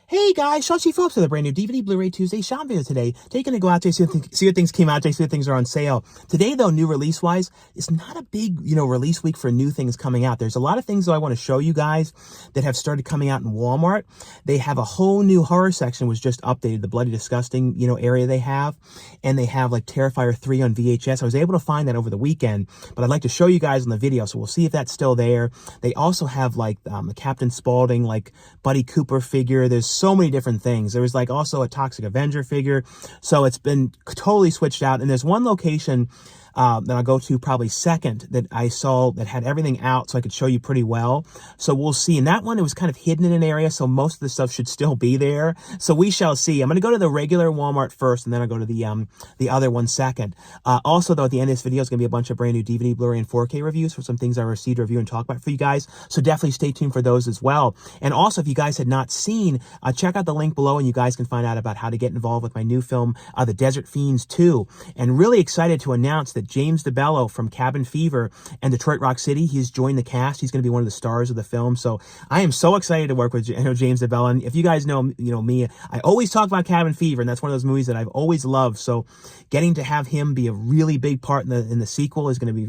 Hey guys, Shashi Phillips with a brand new DVD Blu-ray Tuesday shop video today. Taking to go out today, see what things came out today, see what things are on sale. Today though, new release-wise, it's not a big, release week for new things coming out. There's a lot of things though I want to show you guys that have started coming out in Walmart. They have a whole new horror section was just updated, the Bloody Disgusting, area they have. And they have like Terrifier 3 on VHS. I was able to find that over the weekend, but I'd like to show you guys in the video, so we'll see if that's still there. They also have like the Captain Spaulding, like Buddy Cooper figure. There's so many different things. There was like also a Toxic Avenger figure. So it's been totally switched out. And there's one location that I'll go to probably second that I saw that had everything out so I could show you pretty well. So we'll see. In that one, it was kind of hidden in an area, so most of the stuff should still be there. So we shall see. I'm going to go to the regular Walmart first, and then I'll go to the other one second. Also, though, at the end of this video is going to be a bunch of brand new DVD, Blu-ray, and 4K reviews for some things I received to review and talk about for you guys. So definitely stay tuned for those as well. And also, if you guys had not seen, check out the link below, and you guys can find out about how to get involved with my new film, The Desert Fiends 2. And really excited to announce that James DeBello from Cabin Fever and Detroit Rock City, he's joined the cast. He's going to be one of the stars of the film. So I am so excited to work with James DeBello. And if you guys know me, I always talk about Cabin Fever, and that's one of those movies that I've always loved. So getting to have him be a really big part in the sequel is going to be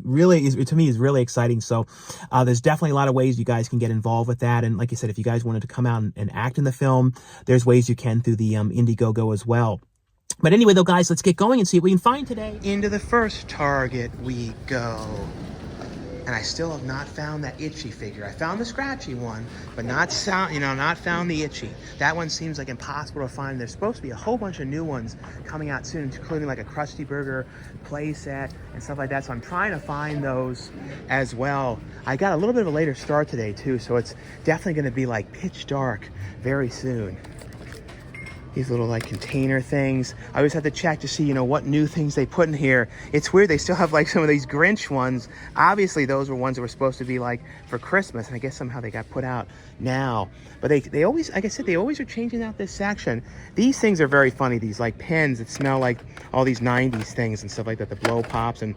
to me is really exciting. So there's definitely a lot of ways you guys can get involved with that. And like I said, if you guys wanted to come out and act in the film, there's ways you can through the Indiegogo as well. But anyway, though, guys, let's get going and see what we can find today. Into the first Target we go. And I still have not found that itchy figure. I found the scratchy one, but not found the itchy. That one seems like impossible to find. There's supposed to be a whole bunch of new ones coming out soon, including like a Krusty Burger play set and stuff like that. So I'm trying to find those as well. I got a little bit of a later start today too, so it's definitely going to be like pitch dark very soon. These little like container things. I always have to check to see, what new things they put in here. It's weird. They still have like some of these Grinch ones. Obviously, those were ones that were supposed to be like for Christmas, and I guess somehow they got put out now. But they always, like I said, they always are changing out this section. These things are very funny. These like pens that smell like all these 90s things and stuff like that. The blow pops and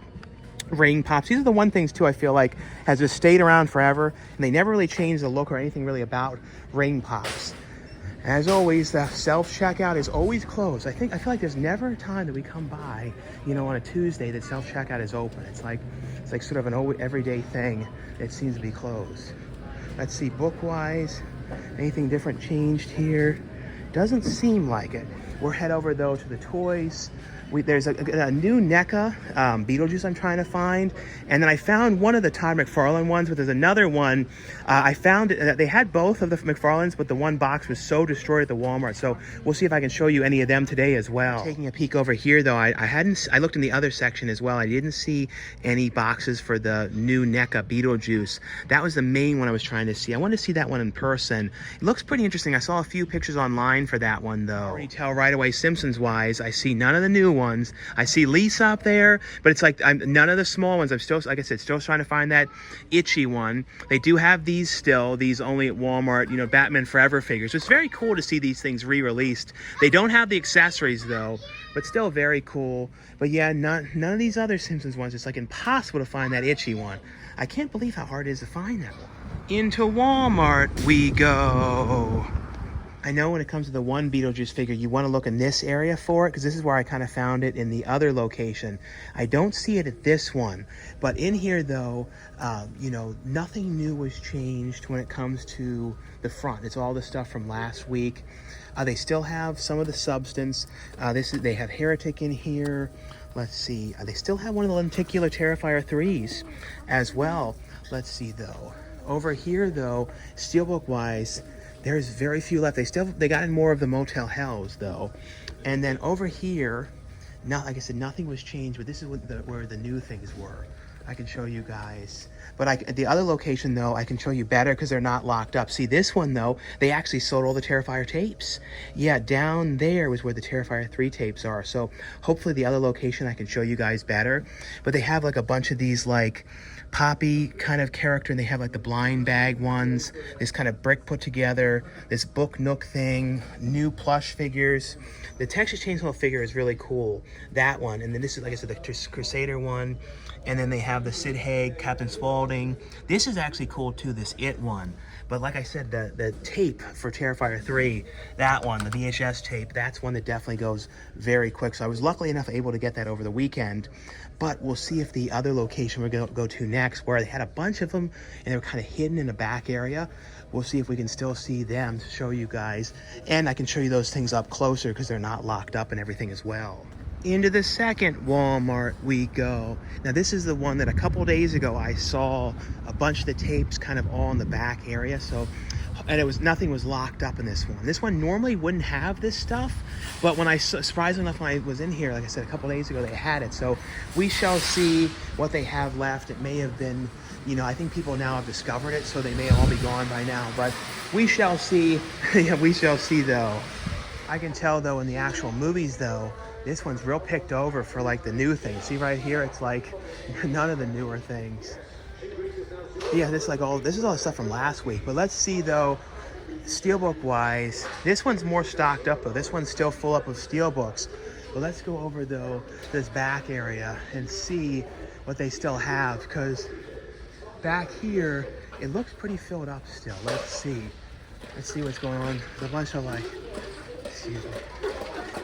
ring pops. These are the one things too I feel like has just stayed around forever, and they never really changed the look or anything really about ring pops. As always, the self-checkout is always closed. I feel like there's never a time that we come by, on a Tuesday that self-checkout is open. It's like sort of an everyday thing that seems to be closed. Let's see, book-wise, anything different changed here? Doesn't seem like it. We'll head over though to the toys. There's a new NECA Beetlejuice I'm trying to find. And then I found one of the Todd McFarlane ones, but there's another one. I found they had both of the McFarlanes, but the one box was so destroyed at the Walmart. So we'll see if I can show you any of them today as well. Taking a peek over here though, I looked in the other section as well. I didn't see any boxes for the new NECA Beetlejuice. That was the main one I was trying to see. I wanted to see that one in person. It looks pretty interesting. I saw a few pictures online for that one though. I already tell right away, Simpsons wise, I see none of the new ones. I see Lisa up there, but it's like none of the small ones. I'm still, like I said, still trying to find that itchy one. They do have these still, these only at Walmart, Batman Forever figures. It's very cool to see these things re-released. They don't have the accessories though, but still very cool. But yeah, none of these other Simpsons ones. It's like impossible to find that itchy one. I can't believe how hard it is to find that one. Into Walmart we go. I know when it comes to the one Beetlejuice figure, you want to look in this area for it, because this is where I kind of found it in the other location. I don't see it at this one, but in here though, nothing new was changed when it comes to the front. It's all the stuff from last week. They still have some of the substance. They have Heretic in here. Let's see. They still have one of the lenticular Terrifier 3s as well. Let's see though. Over here though, Steelbook wise, there's very few left. They got in more of the Motel Hells though. And then over here, like I said, nothing was changed, but this is where the new things were. I can show you guys. But the other location though, I can show you better because they're not locked up. See, this one though, they actually sold all the Terrifier tapes. Yeah, down there was where the Terrifier 3 tapes are. So hopefully the other location I can show you guys better. But they have like a bunch of these like Poppy kind of character, and they have like the blind bag ones, this kind of brick put together, this book nook thing, new plush figures. The Texas Chainsaw figure is really cool, that one. And then this is, like I said, the Crusader one. And then they have the Sid Haig, Captain Spaulding. This is actually cool too, this It one. But like I said, the tape for Terrifier 3, that one, the VHS tape, that's one that definitely goes very quick. So I was luckily enough able to get that over the weekend. But we'll see if the other location we're going to go to next, where they had a bunch of them and they were kind of hidden in the back area, we'll see if we can still see them to show you guys. And I can show you those things up closer because they're not locked up and everything as well. Into the second Walmart we go. Now this is the one that a couple days ago I saw a bunch of the tapes kind of all in the back area. So, and nothing was locked up in this one. This one normally wouldn't have this stuff, but when surprisingly enough, when I was in here, like I said, a couple days ago, they had it. So we shall see what they have left. It may have been, you know, I think people now have discovered it, so they may all be gone by now, but we shall see. Yeah, we shall see though. I can tell though in the actual movies though, this one's real picked over for like the new things. See right here, it's like none of the newer things. Yeah, this is all the stuff from last week. But let's see though, Steelbook wise, this one's more stocked up though. This one's still full up of Steelbooks. But let's go over though this back area and see what they still have, because back here it looks pretty filled up still. Let's see what's going on. There's a bunch of like, excuse me.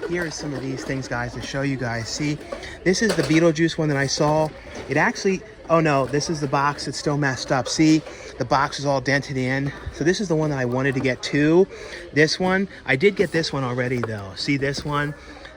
Here's some of these things, guys, to show you guys. See, this is the Beetlejuice one that I saw. It actually, oh no, this is the box that's still messed up. See, the box is all dented in. So this is the one that I wanted to get too. This one, I did get this one already though. See this one?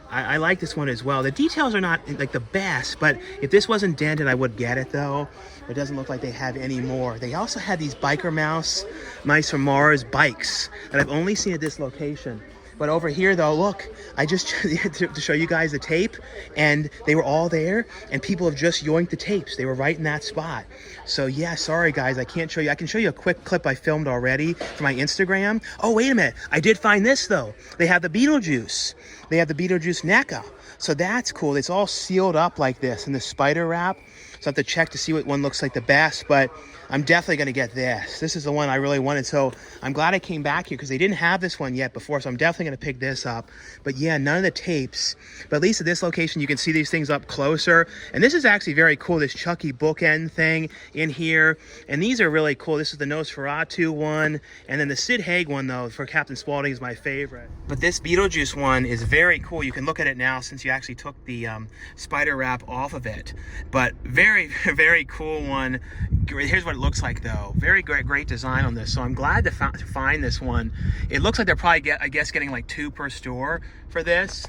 I like this one as well. The details are not like the best, but if this wasn't dented, I would get it though. It doesn't look like they have any more. They also had these biker mice from Mars bikes that I've only seen at this location. But over here though, look, I just, to show you guys the tape, and they were all there, and people have just yoinked the tapes. They were right in that spot. So yeah, sorry guys, I can't show you. I can show you a quick clip I filmed already for my Instagram. Oh, wait a minute. I did find this though. They have the Beetlejuice. They have the Beetlejuice NECA. So that's cool. It's all sealed up like this in the spider wrap. So I have to check to see what one looks like the best, but I'm definitely going to get this. This is the one I really wanted, so I'm glad I came back here because they didn't have this one yet before, so I'm definitely going to pick this up. But yeah, none of the tapes, but at least at this location you can see these things up closer. And this is actually very cool, this Chucky bookend thing in here. And these are really cool. This is the Nosferatu one, and then the Sid Haig one though for Captain Spaulding is my favorite. But this Beetlejuice one is very cool. You can look at it now since you actually took the spider wrap off of it. But very, very cool one. Here's what it looks like though. Very great design on this. So I'm glad to find this one. It looks like they're probably getting like 2 per store for this.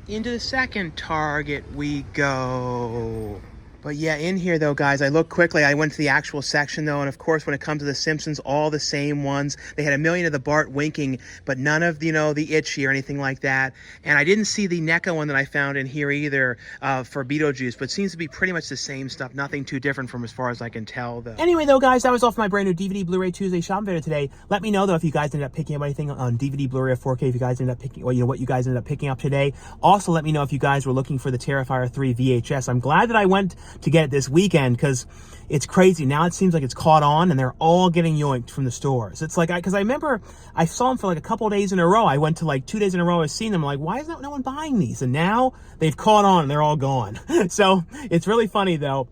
Into the second Target we go. But yeah, in here though, guys, I looked quickly. I went to the actual section though, and of course, when it comes to the Simpsons, all the same ones. They had a million of the Bart winking, but none of, you know, the Itchy or anything like that. And I didn't see the NECA one that I found in here either for Beetlejuice, but it seems to be pretty much the same stuff. Nothing too different from as far as I can tell though. Anyway though, guys, that was all for my brand new DVD Blu-ray Tuesday shopping video today. Let me know though if you guys ended up picking up anything on DVD, Blu-ray, or 4K. If you guys ended up picking, well, you know, what you guys ended up picking up today. Also, let me know if you guys were looking for the Terrifier 3 VHS. I'm glad that I went to get it this weekend, because it's crazy. Now it seems like it's caught on and they're all getting yoinked from the stores. It's like, because I remember I saw them for like a couple of days in a row. I went to like 2 days in a row. I was seeing them. I'm like, why is no one buying these? And now they've caught on and they're all gone. So it's really funny though.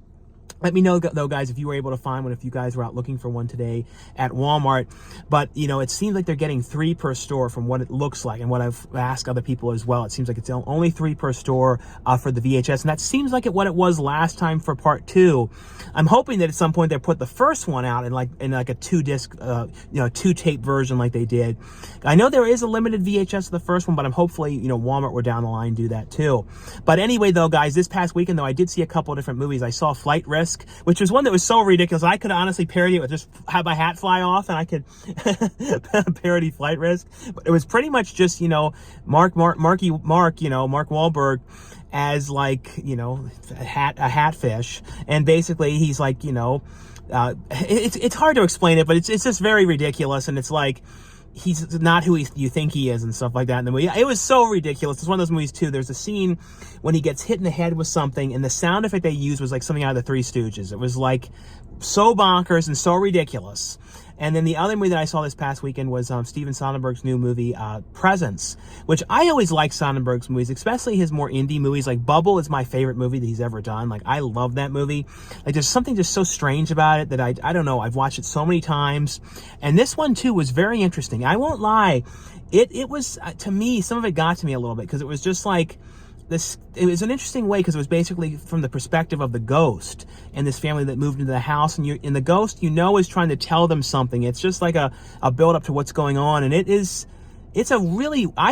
Let me know, though, guys, if you were able to find one, if you guys were out looking for one today at Walmart. But, you know, it seems like they're getting 3 per store from what it looks like and what I've asked other people as well. It seems like it's only 3 per store for the VHS. And that seems like what it was last time for part 2. I'm hoping that at some point they put the first one out in like a 2-disc, 2-tape version like they did. I know there is a limited VHS of the first one, but I'm hopefully, you know, Walmart will down the line do that too. But anyway, though, guys, this past weekend, though, I did see a couple of different movies. I saw Flight Risk, which was one that was so ridiculous. I could honestly parody it with just have my hat fly off and I could parody Flight Risk. But it was pretty much just, you know, Mark Wahlberg as like, you know, a hatfish. And basically he's like, you know, it's hard to explain it, but it's just very ridiculous. And it's like, he's not who you think he is and stuff like that in the movie. It was so ridiculous. It's one of those movies too. There's a scene when he gets hit in the head with something, and the sound effect they used was like something out of the Three Stooges. It was like so bonkers and so ridiculous. And then the other movie that I saw this past weekend was Steven Soderbergh's new movie, Presence, which I always like Soderbergh's movies, especially his more indie movies. Like Bubble is my favorite movie that he's ever done. Like, I love that movie. Like, there's something just so strange about it that I don't know. I've watched it so many times. And this one, too, was very interesting. I won't lie. It was, to me, some of it got to me a little bit, because it was just like, it was an interesting way, because it was basically from the perspective of the ghost and this family that moved into the house, and the ghost, is trying to tell them something. It's just like a build up to what's going on, and I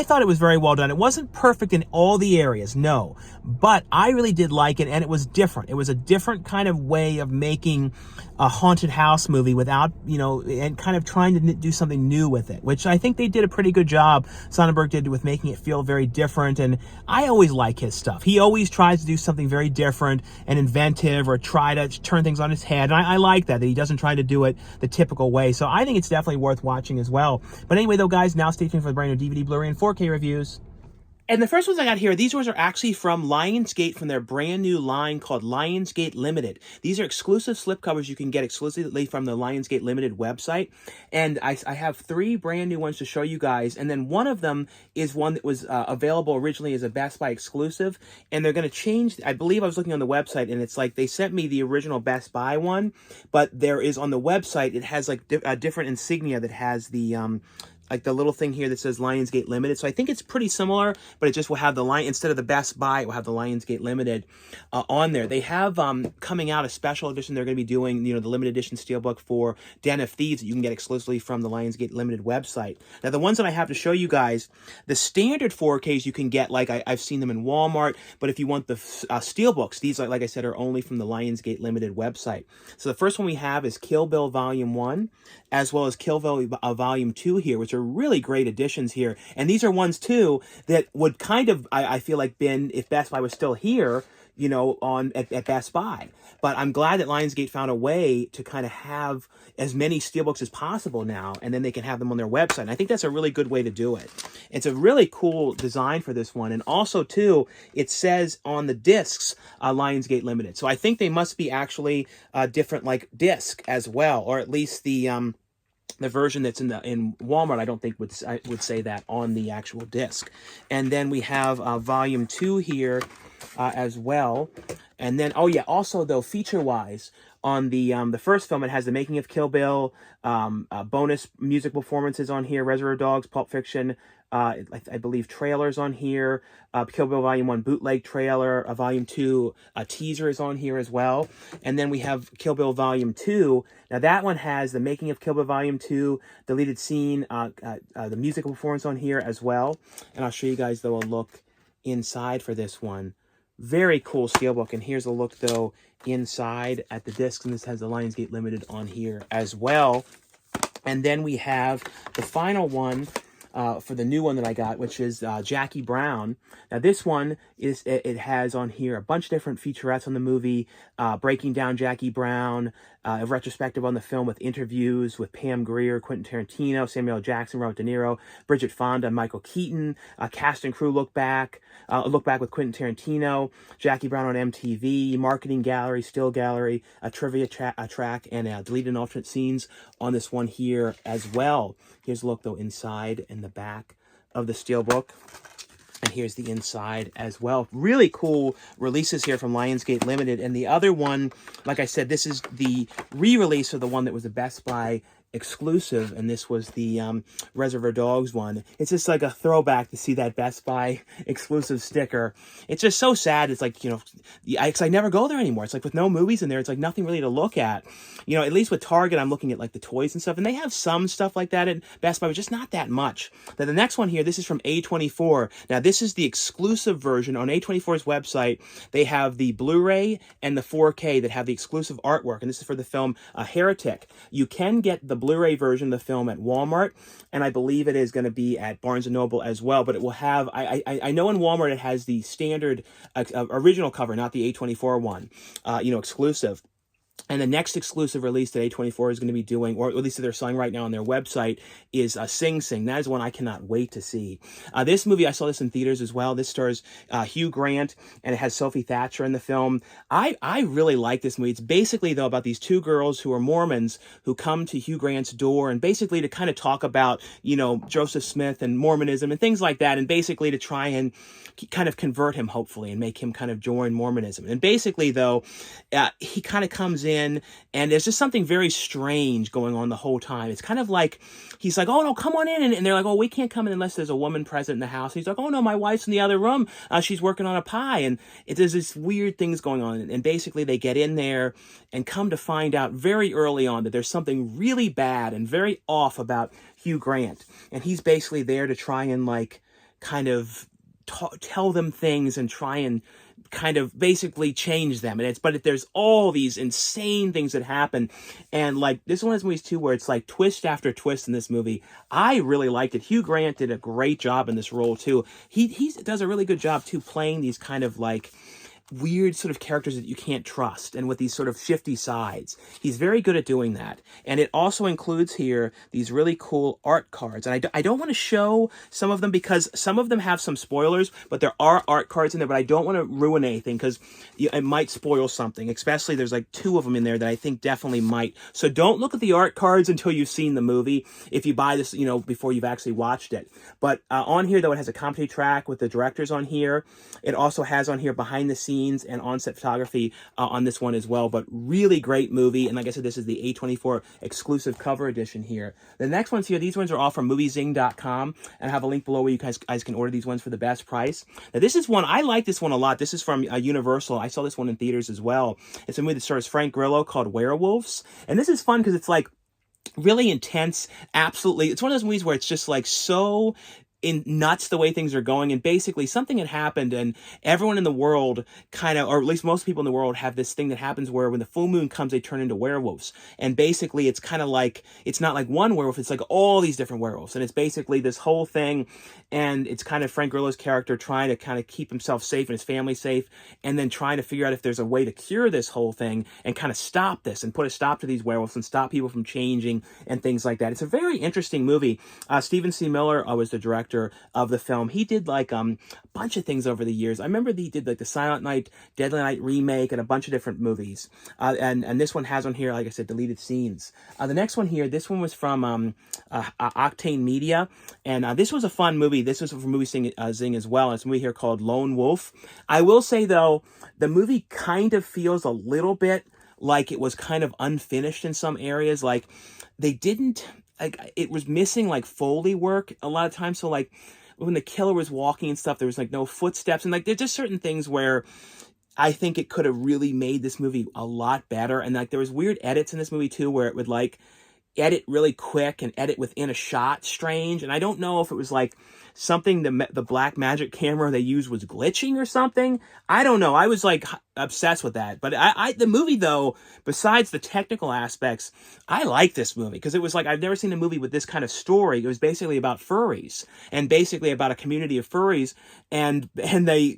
thought it was very well done. It wasn't perfect in all the areas, no, but I really did like it, and it was different. It was a different kind of way of making a haunted house movie without, and kind of trying to do something new with it, which I think they did a pretty good job. Soderbergh did with making it feel very different, and I always like his stuff. He always tries to do something very different and inventive, or try to turn things on its head, and I like that he doesn't try to do it the typical way. So I think it's definitely worth watching as well. But anyway, though, guys, now stay tuned for the brand new DVD, Blu-ray, and 4K reviews. And the first ones I got here, these ones are actually from Lionsgate, from their brand new line called Lionsgate Limited. These are exclusive slipcovers you can get exclusively from the Lionsgate Limited website. And I have 3 brand new ones to show you guys. And then one of them is one that was available originally as a Best Buy exclusive. And they're going to change, I believe I was looking on the website, and it's like they sent me the original Best Buy one. But there is on the website, it has like a different insignia that has the like the little thing here that says Lionsgate Limited. So I think it's pretty similar, but it just will have the line, instead of the Best Buy, it will have the Lionsgate Limited on there. They have coming out a special edition. They're going to be doing, the limited edition Steelbook for Den of Thieves that you can get exclusively from the Lionsgate Limited website. Now, the ones that I have to show you guys, the standard 4Ks you can get, like I've seen them in Walmart, but if you want the Steelbooks, these, like I said, are only from the Lionsgate Limited website. So the first one we have is Kill Bill Volume 1, as well as Kill Bill Volume 2 here, which are really great additions here. And these are ones, too, that would kind of, I feel like, been, if Best Buy was still here, at Best Buy. But I'm glad that Lionsgate found a way to kind of have as many Steelbooks as possible now, and then they can have them on their website. And I think that's a really good way to do it. It's a really cool design for this one. And also, too, it says on the discs, Lionsgate Limited. So I think they must be actually different, like, disc as well, or at least the version that's in Walmart, I don't think would say that on the actual disc. And then we have Volume 2 here as well. And then, also, though, feature-wise, on the first film, it has the making of Kill Bill, bonus music performances on here, Reservoir Dogs, Pulp Fiction, I believe trailers on here, Kill Bill Volume 1 bootleg trailer, Volume 2 teaser is on here as well. And then we have Kill Bill Volume 2. Now that one has the making of Kill Bill Volume 2, deleted scene, the musical performance on here as well. And I'll show you guys, though, a look inside for this one. Very cool Steelbook. And here's a look, though, inside at the discs, and this has the Lionsgate Limited on here as well. And then we have the final one for the new one that I got, which is Jackie Brown. Now this one it has on here a bunch of different featurettes on the movie, breaking down Jackie Brown, a retrospective on the film with interviews with Pam Grier, Quentin Tarantino, Samuel L. Jackson, Robert De Niro, Bridget Fonda, Michael Keaton, cast and crew look back with Quentin Tarantino, Jackie Brown on MTV, marketing gallery, still gallery, a trivia track, and deleted and alternate scenes on this one here as well. Here's a look, though, inside and the back of the Steelbook. And here's the inside as well. Really cool releases here from Lionsgate Limited. And the other one, like I said, this is the re-release of the one that was a Best Buy exclusive, and this was the Reservoir Dogs one. It's just like a throwback to see that Best Buy exclusive sticker. It's just so sad. It's like, I never go there anymore. It's like with no movies in there, it's like nothing really to look at. At least with Target, I'm looking at like the toys and stuff, and they have some stuff like that at Best Buy, but just not that much. Now, the next one here, this is from A24. Now, this is the exclusive version. On A24's website, they have the Blu-ray and the 4K that have the exclusive artwork, and this is for the film Heretic. You can get the Blu-ray version of the film at Walmart, and I believe it is going to be at Barnes & Noble as well, but it will have, I know in Walmart it has the standard original cover, not the A24 one, exclusive. And the next exclusive release that A24 is going to be doing, or at least they're selling right now on their website, is Sing Sing. That is one I cannot wait to see. This movie, I saw this in theaters as well. This stars Hugh Grant, and it has Sophie Thatcher in the film. I really like this movie. It's basically, though, about these two girls who are Mormons who come to Hugh Grant's door, and basically to kind of talk about, you know, Joseph Smith and Mormonism and things like that, and basically to try and kind of convert him, hopefully, and make him kind of join Mormonism. And basically, though, he kind of comes in, and there's just something very strange going on the whole time. It's kind of like, he's like, oh, no, come on in. And they're like, oh, we can't come in unless there's a woman present in the house. And he's like, oh, no, my wife's in the other room. She's working on a pie. And there's this weird things going on. And basically, they get in there and come to find out very early on that there's something really bad and very off about Hugh Grant. And he's basically there to try and, like, kind of tell them things and try and kind of basically change them. And but there's all these insane things that happen. And like, this one of those movies too, where it's like twist after twist in this movie. I really liked it. Hugh Grant did a great job in this role too. He does a really good job too, playing these kind of like weird sort of characters that you can't trust, and with these sort of shifty sides. He's very good at doing that. And it also includes here these really cool art cards. And I don't want to show some of them because some of them have some spoilers, but there are art cards in there, but I don't want to ruin anything because it might spoil something. Especially there's like 2 of them in there that I think definitely might. So don't look at the art cards until you've seen the movie, if you buy this, you know, before you've actually watched it. But on here, though, it has a commentary track with the directors on here. It also has on here behind the scenes and on-set photography on this one as well. But really great movie. And like I said, this is the A24 exclusive cover edition here. The next ones here, these ones are all from moviezing.com, and I have a link below where you guys can order these ones for the best price. Now, this is one, I like this one a lot. This is from Universal. I saw this one in theaters as well. It's a movie that stars Frank Grillo called Werewolves. And this is fun because it's like really intense. Absolutely. It's one of those movies where it's just like so nuts the way things are going, and basically something had happened, and everyone in the world kind of, or at least most people in the world, have this thing that happens where when the full moon comes, they turn into werewolves. And basically it's kind of like, it's not like one werewolf, it's like all these different werewolves, and it's basically this whole thing. And it's kind of Frank Grillo's character trying to kind of keep himself safe and his family safe, and then trying to figure out if there's a way to cure this whole thing and kind of stop this and put a stop to these werewolves and stop people from changing and things like that. It's a very interesting movie. Stephen C. Miller was the director of the film. He did like a bunch of things over the years. I remember he did like the Silent Night, Deadly Night remake, and a bunch of different movies. And this one has on here, like I said, deleted scenes. The next one here, this one was from Octane Media, and this was a fun movie. This was from Movie Zing as well. It's a movie here called Lone Wolf. I will say though, the movie kind of feels a little bit like it was kind of unfinished in some areas. Like they didn't, like, it was missing like Foley work a lot of times. So like when the killer was walking and stuff, there was like no footsteps, and like there's just certain things where I think it could have really made this movie a lot better. And like there was weird edits in this movie too, where it would like edit really quick and edit within a shot strange. And I don't know if it was like something the black magic camera they used was glitching or something. I don't know. I was like obsessed with that. But the movie though, besides the technical aspects, I like this movie because it was like, I've never seen a movie with this kind of story. It was basically about furries, and basically about a community of furries, and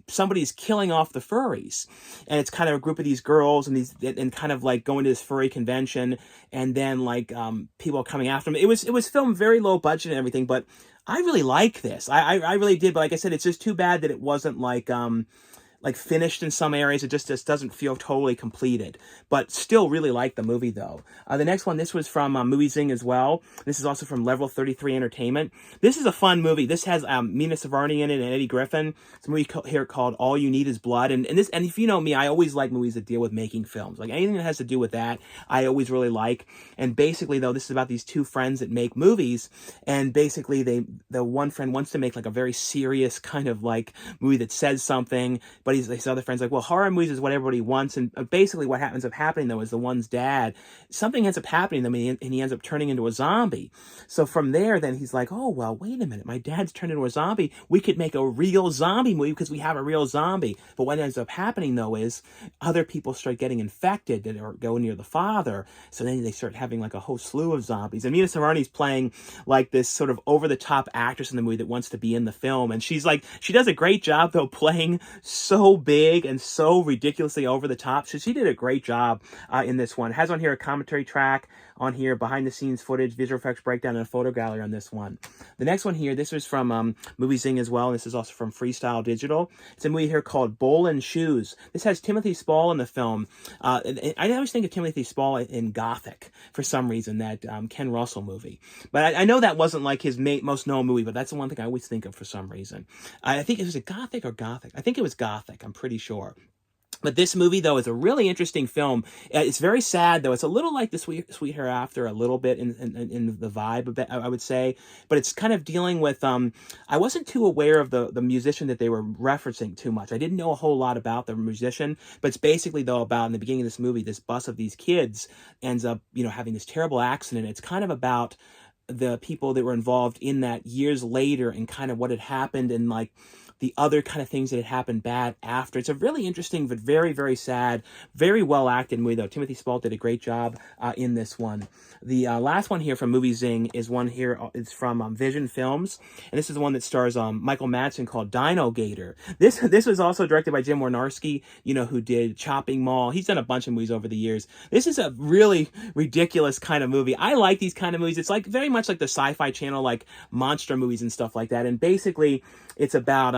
somebody's killing off the furries, and it's kind of a group of these girls and kind of like going to this furry convention, and then like people are coming after them. It was filmed very low budget and everything, but I really like this. I really did. But like I said, it's just too bad that it wasn't like finished in some areas. It just doesn't feel totally completed, but still really like the movie though. The next one, this was from Movie Zing as well. This is also from Level 33 Entertainment. This is a fun movie. This has Mina Suvari in it and Eddie Griffin. It's a movie here called All You Need Is Blood. And if you know me, I always like movies that deal with making films. Like anything that has to do with that, I always really like. And basically though, this is about these two friends that make movies, and basically the one friend wants to make like a very serious kind of like movie that says something, but his other friend's like, well, horror movies is what everybody wants. And basically what ends up happening though is the one's dad, something ends up happening to him, and he ends up turning into a zombie. So from there, then he's like, oh, well, wait a minute, my dad's turned into a zombie. We could make a real zombie movie because we have a real zombie. But what ends up happening though is other people start getting infected that are going near the father. So then they start having like a whole slew of zombies. And Mina Suvarni's playing like this sort of over-the-top actress in the movie that wants to be in the film. And she's like, she does a great job though, playing so so big and so ridiculously over the top. So she did a great job in this one. It has on here a commentary track, on here behind the scenes footage, visual effects breakdown, and a photo gallery on this one. The next one here, this was from Movie Zing as well, and this is also from Freestyle Digital. It's a movie here called Bowl and Shoes. This has Timothy Spall in the film. I always think of Timothy Spall in Gothic for some reason, that Ken Russell movie. But I know that wasn't like his most known movie, but that's the one thing I always think of for some reason. I think it was Gothic or Gothic. I think it was Gothic, I'm pretty sure. But this movie, though, is a really interesting film. It's very sad, though. It's a little like The Sweet Hereafter, a little bit in the vibe, a bit, I would say. But it's kind of dealing with... I wasn't too aware of the musician that they were referencing too much. I didn't know a whole lot about the musician. But it's basically, though, about, in the beginning of this movie, this bus of these kids ends up, having this terrible accident. It's kind of about the people that were involved in that years later and kind of what had happened and, like, the other kind of things that had happened bad after. It's a really interesting but very, very sad, very well acted movie, though. Timothy Spall did a great job in this one. The last one here from Movie Zing is one here. It's from Vision Films, and this is the one that stars Michael Madsen, called Dino Gator. This was also directed by Jim Wynorski, who did Chopping Mall. He's done a bunch of movies over the years. This is a really ridiculous kind of movie. I like these kind of movies. It's like very much like the Sci-Fi Channel, like monster movies and stuff like that. And basically, it's about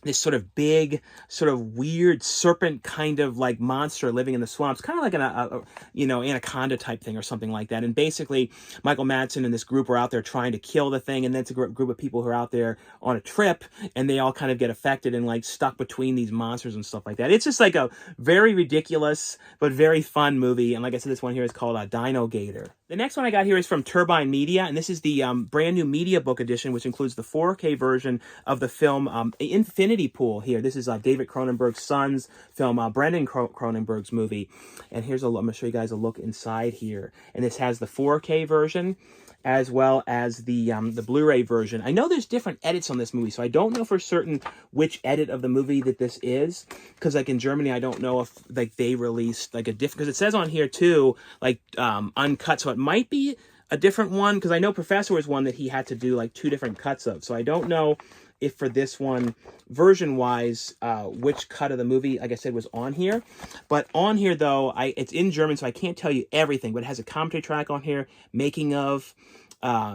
this sort of big, sort of weird serpent kind of like monster living in the swamps, kind of like an anaconda type thing or something like that. And basically, Michael Madsen and this group are out there trying to kill the thing, and then it's a group of people who are out there on a trip, and they all kind of get affected and like stuck between these monsters and stuff like that. It's just like a very ridiculous but very fun movie. And like I said, this one here is called Dino Gator. The next one I got here is from Turbine Media, and this is the brand new media book edition, which includes the 4K version of the film Infinity Pool here. This is David Cronenberg's son's film, Brendan Cronenberg's movie. And I'm going to show you guys a look inside here. And this has the 4K version as well as the Blu-ray version. I know there's different edits on this movie, so I don't know for certain which edit of the movie that this is, because like in Germany, I don't know if like they released like a different, because it says on here too, like uncut, so it might be a different one, because I know Professor was one that he had to do like 2 different cuts of, so I don't know if for this one, version-wise, which cut of the movie, like I said, was on here. But on here, though, it's in German, so I can't tell you everything, but it has a commentary track on here, making of,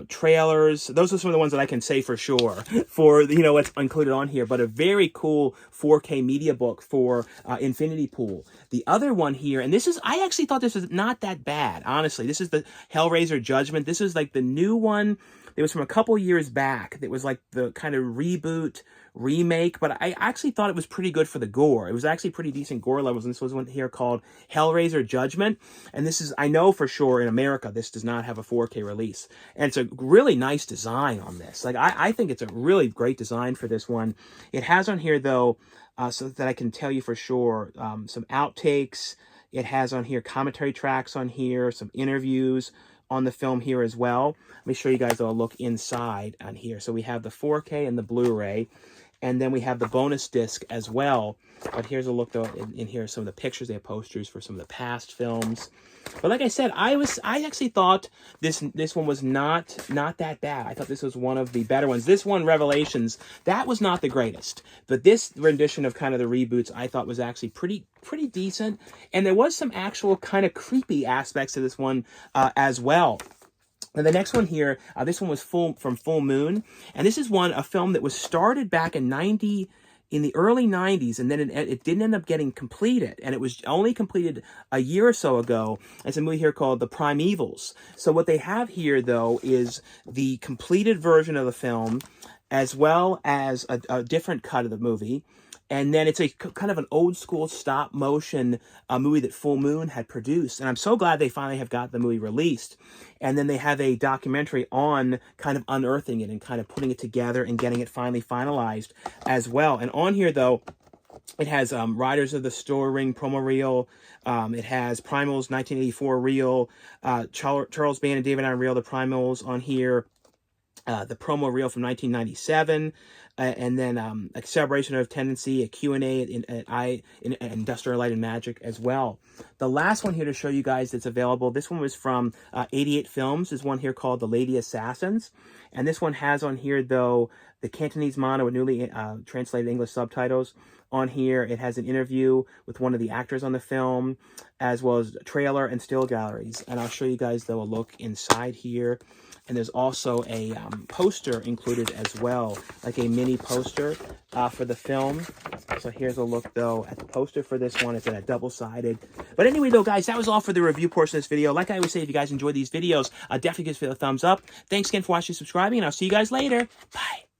trailers. Those are some of the ones that I can say for sure for, what's included on here. But a very cool 4K media book for Infinity Pool. The other one here, and I actually thought this was not that bad, honestly. This is the Hellraiser Judgment. This is like the new one. It was from a couple years back. It was like the kind of reboot, remake, but I actually thought it was pretty good for the gore. It was actually pretty decent gore levels, and this was one here called Hellraiser Judgment. And this is, I know for sure in America, this does not have a 4K release. And it's a really nice design on this. Like, I think it's a really great design for this one. It has on here, though, so that I can tell you for sure, some outtakes. It has on here commentary tracks on here, some interviews on the film here as well. Let me show you guys a look inside on here. So we have the 4K and the Blu-ray, and then we have the bonus disc as well. But here's a look, though, in here, some of the pictures. They have posters for some of the past films. But like I said, I actually thought this one was not that bad. I thought this was one of the better ones. This one, Revelations, that was not the greatest. But this rendition of kind of the reboots, I thought was actually pretty decent. And there was some actual kind of creepy aspects to this one as well. And the next one here, this one was from Full Moon. And this is a film that was started back in the early 90s, and then it didn't end up getting completed. And it was only completed a year or so ago. It's a movie here called The Primevals. So what they have here, though, is the completed version of the film, as well as a different cut of the movie. And then it's a kind of an old school stop motion movie that Full Moon had produced. And I'm so glad they finally have got the movie released. And then they have a documentary on kind of unearthing it and kind of putting it together and getting it finally finalized as well. And on here, though, it has Riders of the Store Ring promo reel. It has Primal's 1984 reel. Charles Band and David Allen reel, the Primals on here. The promo reel from 1997. And then a Celebration of Tendency, a Q&A in Industrial Light and Magic as well. The last one here to show you guys that's available, this one was from 88 Films. There's one here called The Lady Assassins. And this one has on here, though, the Cantonese mono with newly translated English subtitles on here. It has an interview with one of the actors on the film, as well as a trailer and still galleries. And I'll show you guys, though, a look inside here. And there's also a poster included as well, like a mini poster for the film. So here's a look, though, at the poster for this one. It's a double-sided. But anyway, though, guys, that was all for the review portion of this video. Like I always say, if you guys enjoy these videos, definitely give us a thumbs up. Thanks again for watching and subscribing, and I'll see you guys later. Bye.